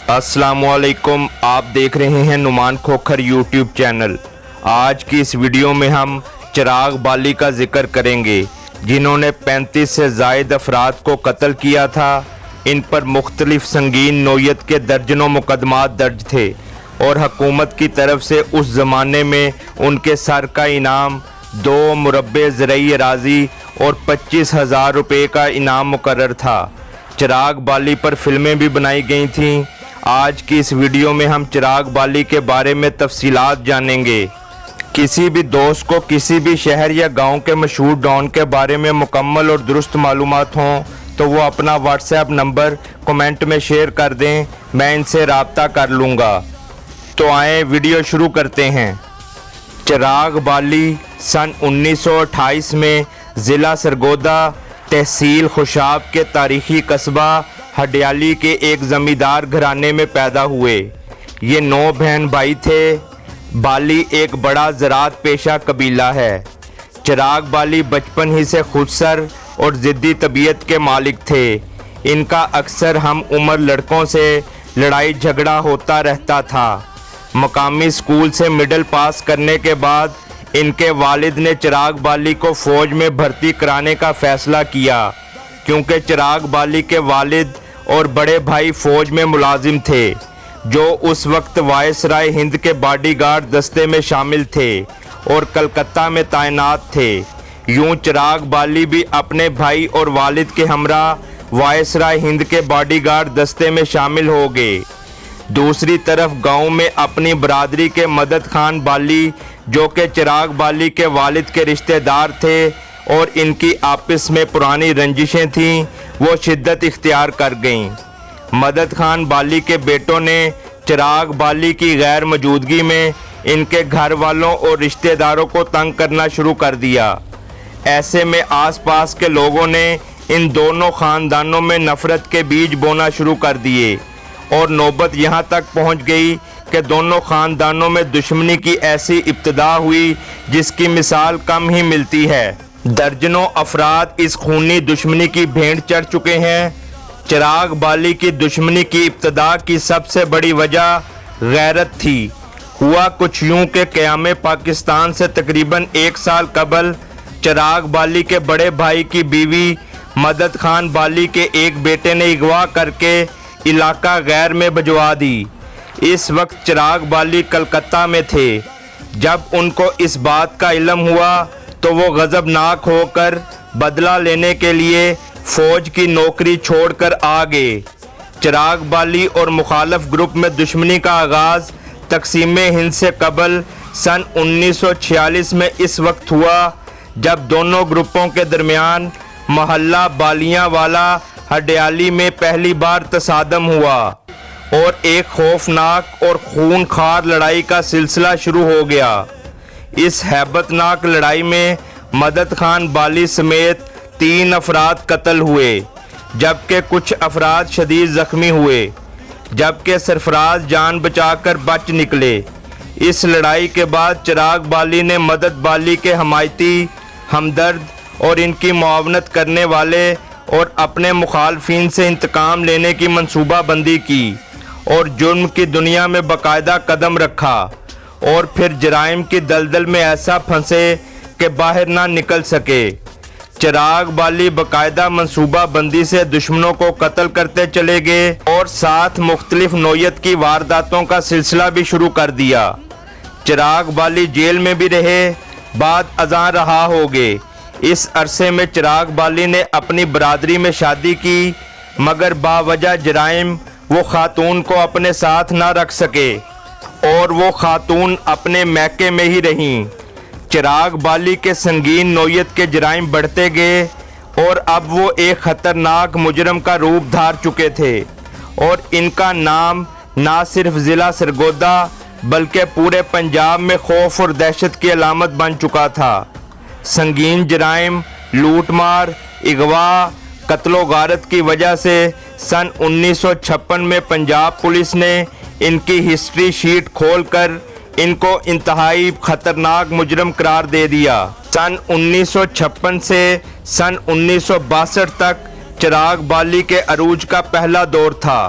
अस्सलामुअलैकुम, आप देख रहे हैं नुमान खोखर यूट्यूब चैनल। आज की इस वीडियो में हम चिराग बाली का जिक्र करेंगे, जिन्होंने 35 से ज़ायद अफराद को कत्ल किया था। इन पर मुख्तलिफ संगीन नौयत के दर्जनों मुकदमात दर्ज थे और हुकूमत की तरफ से उस ज़माने में उनके सर का इनाम 2 मुरब्बे ज़रई अराज़ी और 25,000 रुपये का इनाम मुकर्रर था। चिराग बाली पर फिल्में भी बनाई गई थीं। आज की इस वीडियो में हम चिराग बाली के बारे में तफसीलात जानेंगे। किसी भी दोस्त को किसी भी शहर या गांव के मशहूर डॉन के बारे में मुकम्मल और दुरुस्त मालूमात हों तो वो अपना व्हाट्सएप नंबर कमेंट में शेयर कर दें, मैं इनसे रब्ता कर लूँगा। तो आए वीडियो शुरू करते हैं। चिराग बाली सन 1928 में ज़िला सरगोदा तहसील खुशाब के तारीखी कस्बा हडियाली के एक ज़मींदार घराने में पैदा हुए। ये 9 बहन भाई थे। बाली एक बड़ा ज़राअत पेशा कबीला है। चिराग बाली बचपन ही से खुदसर और ज़िद्दी तबीयत के मालिक थे। इनका अक्सर हम उम्र लड़कों से लड़ाई झगड़ा होता रहता था। मकामी स्कूल से मिडिल पास करने के बाद इनके वालिद ने चिराग बाली को फ़ौज में भर्ती कराने का फ़ैसला किया, क्योंकि चिराग बाली के वालिद और बड़े भाई फ़ौज में मुलाजिम थे, जो उस वक्त वायसराय हिंद के बॉडीगार्ड दस्ते में शामिल थे और कलकत्ता में तैनात थे। यूं चिराग बाली भी अपने भाई और वालिद के हमरा वायसराय हिंद के बॉडीगार्ड दस्ते में शामिल हो गए। दूसरी तरफ गांव में अपनी बरादरी के मदद खान बाली, जो कि चिराग बाली के वालिद के रिश्तेदार थे और इनकी आपस में पुरानी रंजिशें थीं, वो शिद्दत इख्तियार कर गईं। मदद खान बाली के बेटों ने चिराग बाली की गैर मौजूदगी में इनके घर वालों और रिश्तेदारों को तंग करना शुरू कर दिया। ऐसे में आसपास के लोगों ने इन दोनों ख़ानदानों में नफ़रत के बीज बोना शुरू कर दिए और नौबत यहाँ तक पहुँच गई कि दोनों ख़ानदानों में दुश्मनी की ऐसी इब्तिदा हुई जिसकी मिसाल कम ही मिलती है। दर्जनों अफराद इस खूनी दुश्मनी की भेंट चढ़ चुके हैं। चिराग बाली की दुश्मनी की इब्तिदा की सबसे बड़ी वजह गैरत थी। हुआ कुछ यूं कि क़याम पाकिस्तान से तकरीबन 1 साल कबल चिराग बाली के बड़े भाई की बीवी मदद खान बाली के एक बेटे ने अगवा करके इलाका गैर में भिजवा दी। इस वक्त चिराग बाली कलकत्ता में थे। जब उनको इस बात का इल्म हुआ तो वो गज़बनाक होकर बदला लेने के लिए फ़ौज की नौकरी छोड़कर आ गए। चिराग बाली और मुखालफ ग्रुप में दुश्मनी का आगाज़ तक़सीम हिंद से कबल सन 1946 में इस वक्त हुआ, जब दोनों ग्रुपों के दरमियान महल्ला बालियां वाला हडियाली में पहली बार तसादम हुआ और एक खौफनाक और खूनखार लड़ाई का सिलसिला शुरू हो गया। इस हैबतनाक लड़ाई में मदद खान बाली समेत 3 अफराद कत्ल हुए, जबकि कुछ अफराद शदीद ज़ख्मी हुए, जबकि सरफराज जान बचाकर बच निकले। इस लड़ाई के बाद चिराग बाली ने मदद बाली के हमायती, हमदर्द और इनकी मुआवनत करने वाले और अपने मुखालफिन से इंतकाम लेने की मंसूबाबंदी की और जुर्म की दुनिया में बाकायदा कदम रखा और फिर जराइम की दलदल में ऐसा फंसे कि बाहर ना निकल सके। चिराग बाली बाकायदा मंसूबाबंदी से दुश्मनों को कत्ल करते चले गए और साथ मुख्तलिफ नौयत की वारदातों का सिलसिला भी शुरू कर दिया। चिराग बाली जेल में भी रहे, बाद अज़ां रहा हो गए। इस अरसे में चिराग बाली ने अपनी बरादरी में शादी की, मगर बावजह जराइम वो खातून को अपने साथ ना रख सके और वो खातून अपने मैके में ही रहीं। चिराग बाली के संगीन नौयत के जराइम बढ़ते गए और अब वो एक ख़तरनाक मुजरम का रूप धार चुके थे और इनका नाम ना सिर्फ ज़िला सरगोदा बल्कि पूरे पंजाब में खौफ और दहशत की अलामत बन चुका था। संगीन जराइम, लूट मार, अगवा, कत्लो गारत की वजह से सन 1956 में पंजाब पुलिस ने इनकी हिस्ट्री शीट खोलकर इनको इंतहाई ख़तरनाक मुजरम करार दे दिया। सन 1956 से सन 1962 तक चिराग बाली के अरूज का पहला दौर था।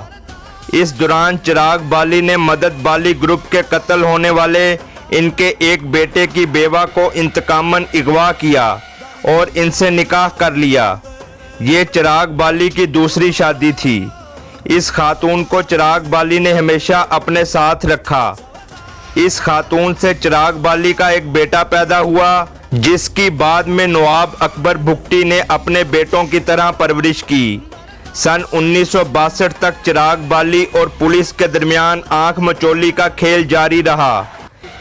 इस दौरान चिराग बाली ने मदद बाली ग्रुप के कत्ल होने वाले इनके एक बेटे की बेवा को इंतकामन अगवा किया और इनसे निकाह कर लिया। ये चिराग बाली की दूसरी शादी थी। इस खातून को चिराग बाली ने हमेशा अपने साथ रखा। इस खातून से चिराग बाली का एक बेटा पैदा हुआ, जिसकी बाद में नवाब अकबर भुट्टी ने अपने बेटों की तरह परवरिश की। सन 1962 तक चिराग बाली और पुलिस के दरमियान आंख मचोली का खेल जारी रहा।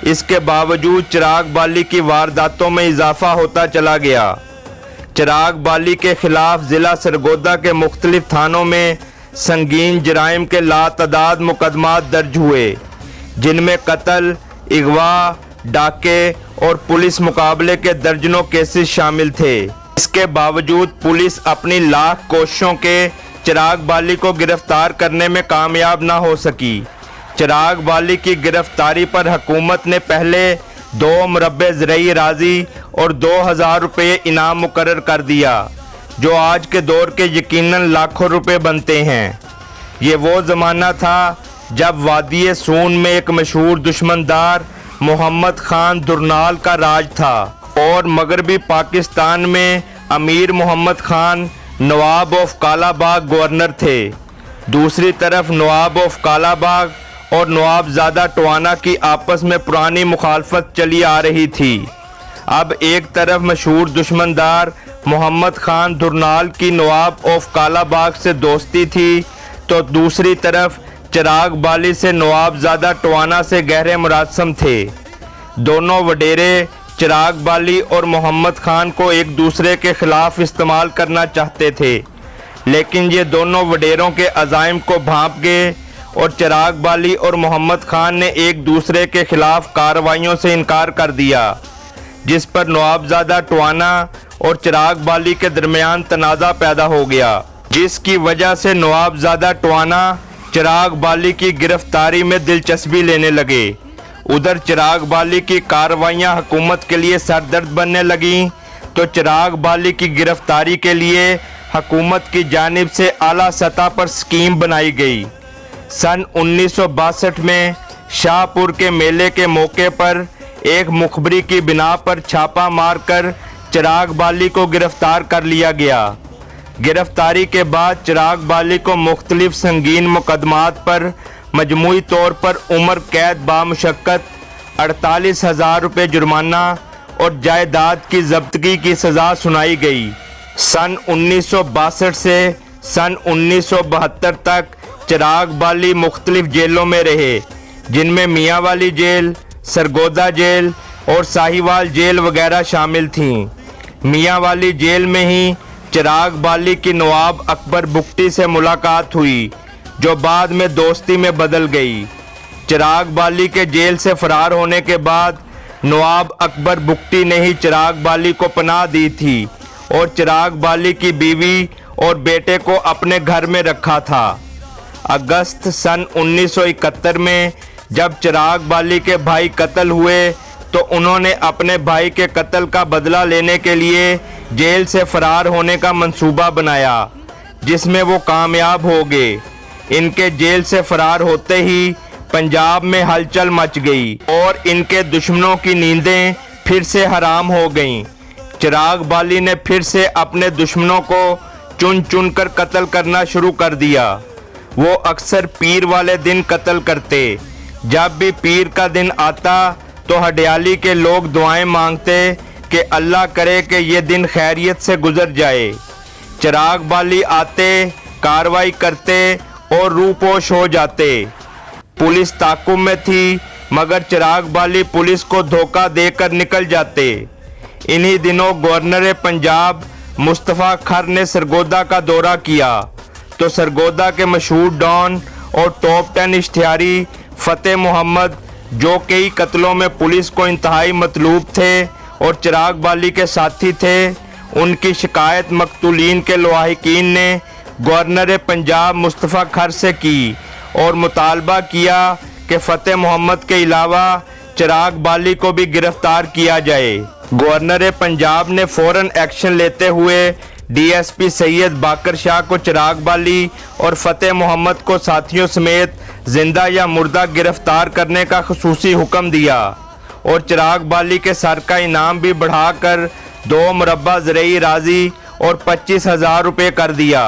इसके बावजूद चिराग बाली की वारदातों में इजाफा होता चला गया। चिराग बाली के खिलाफ ज़िला सरगोदा के मुख्तलिफ थानों में संगीन जराइम के लातदाद मुकदमात दर्ज हुए, जिनमें कत्ल, अगवा, डाके और पुलिस मुकाबले के दर्जनों केसेस शामिल थे। इसके बावजूद पुलिस अपनी लाख कोशिशों के चिराग बाली को गिरफ्तार करने में कामयाब ना हो सकी। चिराग बाली की गिरफ्तारी पर हुकूमत ने पहले 2 मुरब्बे ज़रई राजी और 2000 रुपये इनाम मुकर्रर कर दिया, जो आज के दौर के यकीनन लाखों रुपए बनते हैं। ये वो ज़माना था जब वादी सून में एक मशहूर दुश्मनदार मोहम्मद खान दुरनाल का राज था और मगरबी पाकिस्तान में अमीर मोहम्मद खान नवाब ऑफ कालाबाग गवर्नर थे। दूसरी तरफ नवाब ऑफ कालाबाग और नवाबजादा टवाना की आपस में पुरानी मुखालफत चली आ रही थी। अब एक तरफ मशहूर दुश्मनदार मोहम्मद खान दुरनाल की नवाब ऑफ कालाबाग से दोस्ती थी, तो दूसरी तरफ चिराग बाली से नवाबजादा टवाना से गहरे मुरासम थे। दोनों वडेरे चिराग बाली और मोहम्मद खान को एक दूसरे के खिलाफ इस्तेमाल करना चाहते थे, लेकिन ये दोनों वडेरों के अज़ाइम को भांप गए और चिराग बाली और मोहम्मद खान ने एक दूसरे के खिलाफ कार्रवाइयों से इनकार कर दिया, जिस पर नवाबजादा टवाना और चिराग बाली के दरमियान तनाज़ा पैदा हो गया, जिसकी वजह से नवाबजादा टवाना चिराग बाली की गिरफ्तारी में दिलचस्पी लेने लगे। उधर चिराग बाली की कार्रवाइयाँ हुकूमत के लिए सरदर्द बनने लगीं, तो चिराग बाली की गिरफ्तारी के लिए हुकूमत की जानिब से आला सतह पर स्कीम बनाई गई। सन 1962 में शाहपुर के मेले के मौके पर एक मुखबरी की बिना पर छापा मारकर चिराग बाली को गिरफ्तार कर लिया गया। गिरफ्तारी के बाद चिराग बाली को मुख्तलिफ संगीन मुकदमात पर मजमूई तौर पर उम्र कैद बामुशक्कत, 48,000 रुपये जुर्माना और जायदाद की जब्तगी की सज़ा सुनाई गई। सन 1962 से सन 1972 तक चिराग बाली मुख्तलिफ जेलों में रहे, जिनमें मियाँ वाली जेल, सरगोदा जेल और साहिवाल जेल वगैरह शामिल थीं। मियाँ वाली जेल में ही चिराग बाली की नवाब अकबर भुट्टी से मुलाकात हुई, जो बाद में दोस्ती में बदल गई। चिराग बाली के जेल से फरार होने के बाद नवाब अकबर भुट्टी ने ही चिराग बाली को पनाह दी थी और चिराग बाली की बीवी और बेटे को अपने घर में रखा था। अगस्त सन 1971 में जब चिराग बाली के भाई कत्ल हुए, तो उन्होंने अपने भाई के कत्ल का बदला लेने के लिए जेल से फरार होने का मंसूबा बनाया, जिसमें वो कामयाब हो गए। इनके जेल से फरार होते ही पंजाब में हलचल मच गई और इनके दुश्मनों की नींदें फिर से हराम हो गईं। चिराग बाली ने फिर से अपने दुश्मनों को चुन चुन कर कत्ल करना शुरू कर दिया। वो अक्सर पीर वाले दिन कत्ल करते। जब भी पीर का दिन आता तो हडियाली के लोग दुआएं मांगते कि अल्लाह करे कि ये दिन खैरियत से गुजर जाए। चिराग बाली आते, कार्रवाई करते और रूपोश हो जाते। पुलिस ताक़ुब में थी, मगर चिराग बाली पुलिस को धोखा देकर निकल जाते। इन्हीं दिनों गवर्नर पंजाब मुस्तफ़ा खर ने सरगोदा का दौरा किया, तो सरगोदा के मशहूर डॉन और टॉप 10 इश्तिहारी फ़तेह मोहम्मद, जो कई कत्लों में पुलिस को इंतहाई मतलूब थे और चिराग बाली के साथी थे, उनकी शिकायत मकतूलीन के लवाहिकीन ने गवर्नर पंजाब मुस्तफ़ा खर से की और मुतालबा किया कि फ़तेह मोहम्मद के अलावा चिराग बाली को भी गिरफ्तार किया जाए। गवर्नर पंजाब ने फ़ौरन एक्शन लेते हुए डीएसपी सैयद बाकर शाह को चिराग बाली और फतेह मोहम्मद को साथियों समेत जिंदा या मुर्दा गिरफ्तार करने का खुसूसी हुक्म दिया और चिराग बाली के सर का इनाम भी बढ़ाकर 2 मुरब्बा ज़रई राजी और 25,000 रुपये कर दिया।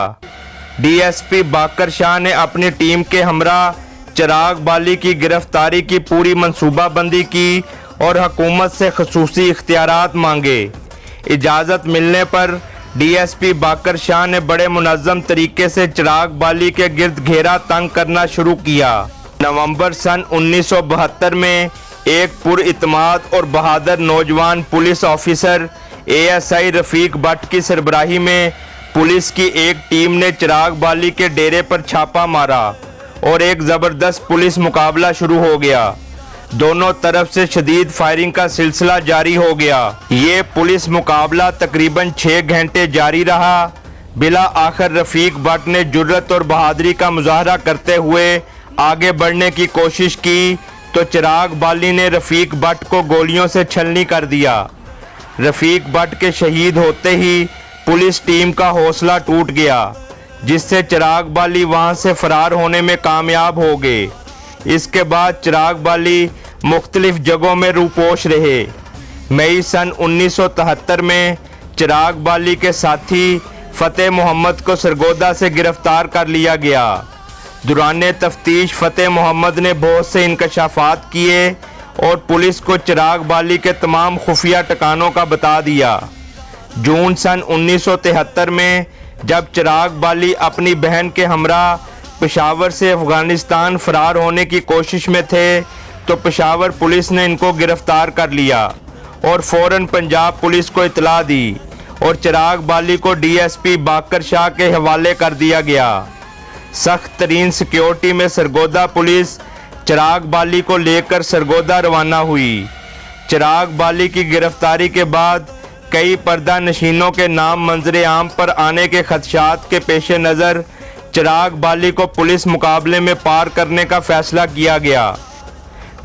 डीएसपी बाकर शाह ने अपनी टीम के हमरा चिराग बाली की गिरफ्तारी की पूरी मंसूबाबंदी की और हुकूमत से खुसूसी इख्तियारात मांगे। इजाज़त मिलने पर डीएसपी बाकर शाह ने बड़े मुनज़्ज़म तरीके से चिराग बाली के गिर्द घेरा तंग करना शुरू किया। नवंबर सन 1972 में एक पुरइत्माद और बहादुर नौजवान पुलिस ऑफिसर एएसआई रफ़ीक भट्ट की सरबराही में पुलिस की एक टीम ने चिराग बाली के डेरे पर छापा मारा और एक ज़बरदस्त पुलिस मुकाबला शुरू हो गया। दोनों तरफ से शदीद फायरिंग का सिलसिला जारी हो गया। ये पुलिस मुकाबला तकरीबन 6 घंटे जारी रहा। बिला आखिर रफ़ीक भट्ट ने जुर्रत और बहादुरी का मुजाहरा करते हुए आगे बढ़ने की कोशिश की तो चिराग बाली ने रफ़ीक भट्ट को गोलियों से छलनी कर दिया। रफ़ीक भट्ट के शहीद होते ही पुलिस टीम का हौसला टूट गया, जिससे चिराग बाली वहां से फरार होने में कामयाब हो गए। इसके बाद चिराग बाली मुख्तलिफ जगहों में रूपोश रहे। मई सन 1973 में चिराग बाली के साथी फतेह मोहम्मद को सरगोदा से गिरफ्तार कर लिया गया। दौरान तफ्तीश फतेह मोहम्मद ने बहुत से इंकशाफात किए और पुलिस को चिराग बाली के तमाम खुफिया ठिकानों का बता दिया। जून सन 1973 में जब चिराग बाली अपनी बहन के हमरा पेशावर से अफगानिस्तान फरार होने की कोशिश में थे तो पेशावर पुलिस ने इनको गिरफ्तार कर लिया और फ़ौरन पंजाब पुलिस को इतला दी और चिराग बाली को डीएसपी बाकर शाह के हवाले कर दिया गया। सख्त तरीन सिक्योरिटी में सरगोदा पुलिस चिराग बाली को लेकर सरगोदा रवाना हुई। चिराग बाली की गिरफ्तारी के बाद कई पर्दा नशीनों के नाम मंजर आम पर आने के खदशात के पेश नज़र चिराग बाली को पुलिस मुकाबले में पार करने का फैसला किया गया।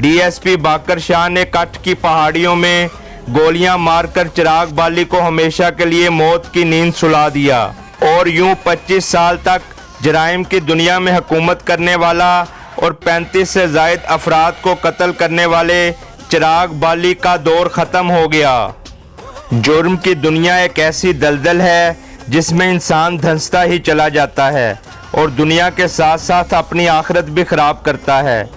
डीएसपी बाकर शाह ने कठ की पहाड़ियों में गोलियां मारकर चिराग बाली को हमेशा के लिए मौत की नींद सुला दिया और यूं 25 साल तक जराइम की दुनिया में हुकूमत करने वाला और 35 से ज़ायद अफराद को कत्ल करने वाले चिराग बाली का दौर ख़त्म हो गया। जुर्म की दुनिया एक ऐसी दलदल है जिसमें इंसान धंसता ही चला जाता है और दुनिया के साथ साथ अपनी आखिरत भी ख़राब करता है।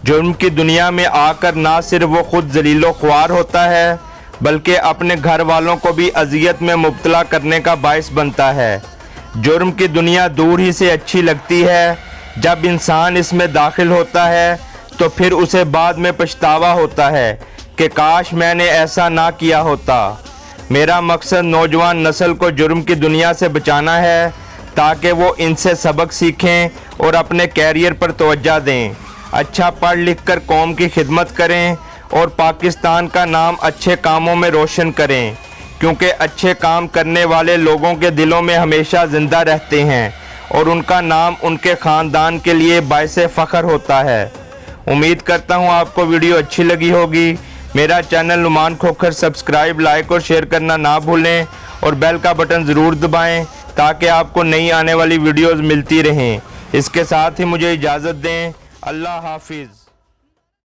जुर्म की दुनिया में आकर ना सिर्फ वो खुद जलीलो ख्वार होता है बल्कि अपने घर वालों को भी अजियत में मुब्तला करने का बायस बनता है। जुर्म की दुनिया दूर ही से अच्छी लगती है, जब इंसान इसमें दाखिल होता है तो फिर उसे बाद में पछतावा होता है कि काश मैंने ऐसा ना किया होता। मेरा मकसद नौजवान नस्ल को जुर्म की दुनिया से बचाना है ताकि वो इनसे सबक सीखें और अपने कैरियर पर तवज्जो दें, अच्छा पढ़ लिख कर कौम की खिदमत करें और पाकिस्तान का नाम अच्छे कामों में रोशन करें, क्योंकि अच्छे काम करने वाले लोगों के दिलों में हमेशा ज़िंदा रहते हैं और उनका नाम उनके ख़ानदान के लिए बायस फ़ख्र होता है। उम्मीद करता हूँ आपको वीडियो अच्छी लगी होगी। मेरा channel Numan Khokhar subscribe, like और शेयर करना ना भूलें और बेल का बटन ज़रूर दबाएं ताकि आपको नई आने वाली वीडियोज़ मिलती रहें। इसके साथ ही मुझे इजाज़त दें। अल्लाह हाफिज़।